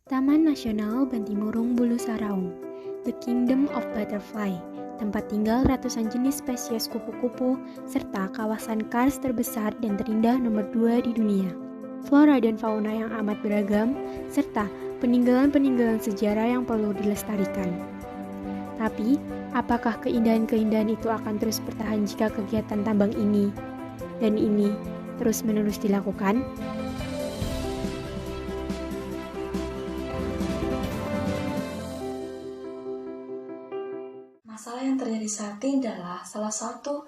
Taman Nasional Bantimurung Bulu Saraung, The Kingdom of Butterfly, tempat tinggal ratusan jenis spesies kupu-kupu, serta kawasan kars terbesar dan terindah nomor 2 di dunia. Flora dan fauna yang amat beragam, serta peninggalan-peninggalan sejarah yang perlu dilestarikan. Tapi, apakah keindahan-keindahan itu akan terus bertahan jika kegiatan tambang ini dan ini terus-menerus dilakukan? Masalah yang terjadi saat ini adalah salah satu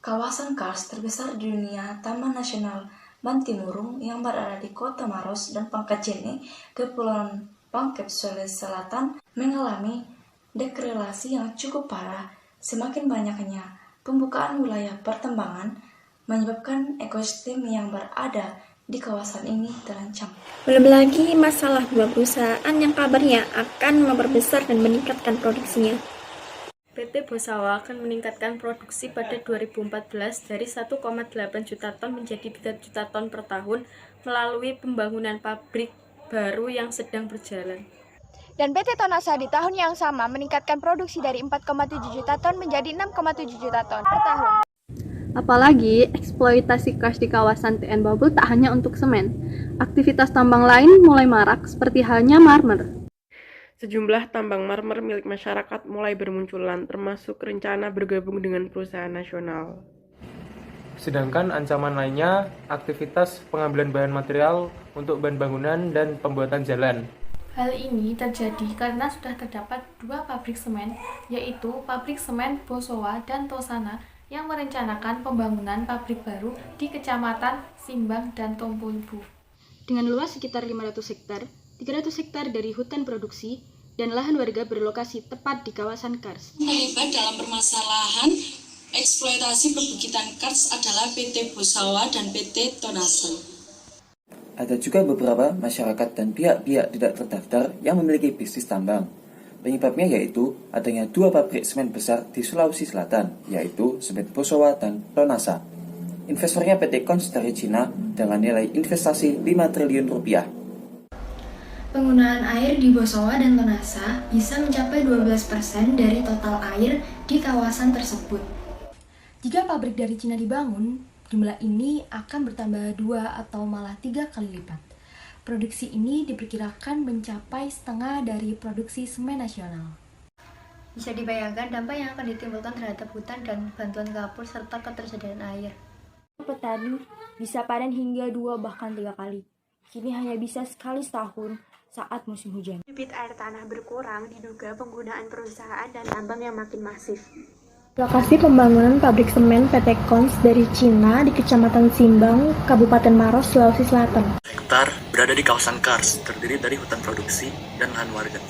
kawasan kars terbesar di dunia, Taman Nasional Bantimurung yang berada di Kota Maros dan Pangkatjene, Kepulauan Pangkep, Sulawesi Selatan, mengalami degradasi yang cukup parah. Semakin banyaknya pembukaan wilayah pertambangan menyebabkan ekosistem yang berada di kawasan ini terancam. Belum lagi masalah dua perusahaan yang kabarnya akan memperbesar dan meningkatkan produksinya. PT Bosawa akan meningkatkan produksi pada 2014 dari 1,8 juta ton menjadi 3 juta ton per tahun melalui pembangunan pabrik baru yang sedang berjalan. Dan PT Tonasa di tahun yang sama meningkatkan produksi dari 4,7 juta ton menjadi 6,7 juta ton per tahun. Apalagi, eksploitasi kars di kawasan TN Bubble tak hanya untuk semen. Aktivitas tambang lain mulai marak seperti halnya marmer. Sejumlah tambang marmer milik masyarakat mulai bermunculan, termasuk rencana bergabung dengan perusahaan nasional. Sedangkan ancaman lainnya, aktivitas pengambilan bahan material untuk bahan bangunan dan pembuatan jalan. Hal ini terjadi karena sudah terdapat dua pabrik semen, yaitu pabrik semen Bosawa dan Tosana, yang merencanakan pembangunan pabrik baru di Kecamatan Simbang dan Tompulbu. Dengan luas sekitar 500 hektar, 300 hektar dari hutan produksi, dan lahan warga berlokasi tepat di kawasan kars. Terlibat dalam permasalahan eksploitasi perbukitan kars adalah PT Bosawa dan PT Tonasa. Ada juga beberapa masyarakat dan pihak-pihak tidak terdaftar yang memiliki bisnis tambang. Penyebabnya yaitu adanya dua pabrik semen besar di Sulawesi Selatan, yaitu Semen Bosawa dan Tonasa. Investornya PT Kons dari Cina dengan nilai investasi 5 triliun rupiah. Penggunaan air di Bosawa dan Tonasa bisa mencapai 12% dari total air di kawasan tersebut. Jika pabrik dari Cina dibangun, jumlah ini akan bertambah 2 atau malah 3 kali lipat. Produksi ini diperkirakan mencapai setengah dari produksi semen nasional. Bisa dibayangkan dampak yang akan ditimbulkan terhadap hutan dan bantuan kapur serta ketersediaan air. Petani bisa panen hingga 2 bahkan 3 kali. Kini hanya bisa sekali setahun saat musim hujan. Debit air tanah berkurang diduga penggunaan perusahaan dan tambang yang makin masif. Lokasi pembangunan pabrik semen PT Kons dari Cina di Kecamatan Simbang, Kabupaten Maros, Sulawesi Selatan. Hektar berada di kawasan kars, terdiri dari hutan produksi dan lahan warga.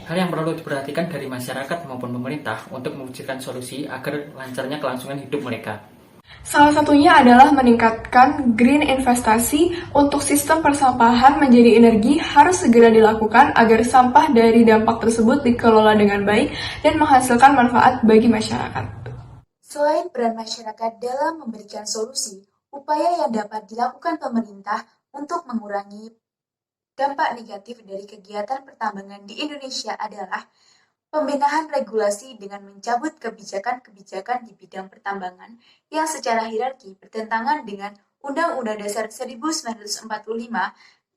Hal yang perlu diperhatikan dari masyarakat maupun pemerintah untuk mewujudkan solusi agar lancarnya kelangsungan hidup mereka. Salah satunya adalah meningkatkan green investasi untuk sistem persampahan menjadi energi harus segera dilakukan agar sampah dari dampak tersebut dikelola dengan baik dan menghasilkan manfaat bagi masyarakat. Selain peran masyarakat dalam memberikan solusi, upaya yang dapat dilakukan pemerintah untuk mengurangi dampak negatif dari kegiatan pertambangan di Indonesia adalah pembenahan regulasi dengan mencabut kebijakan-kebijakan di bidang pertambangan yang secara hierarki bertentangan dengan Undang-Undang Dasar 1945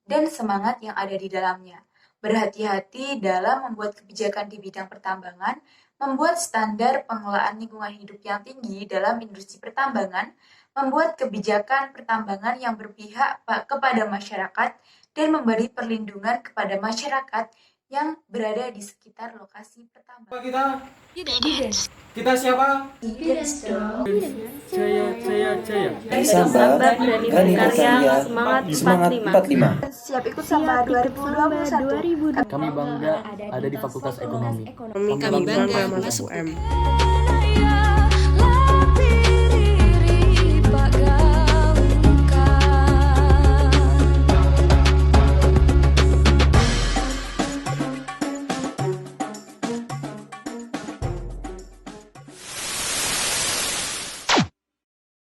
dan semangat yang ada di dalamnya. Berhati-hati dalam membuat kebijakan di bidang pertambangan, membuat standar pengelolaan lingkungan hidup yang tinggi dalam industri pertambangan, membuat kebijakan pertambangan yang berpihak kepada masyarakat, dan memberi perlindungan kepada masyarakat yang berada di sekitar lokasi pertambangan. Kita siapa? Jaya. Samba, berani berkarya, semangat 45. Siap ikut Samba 2021. Kami bangga ada di Fakultas Ekonomi. Kami bangga masuk UM.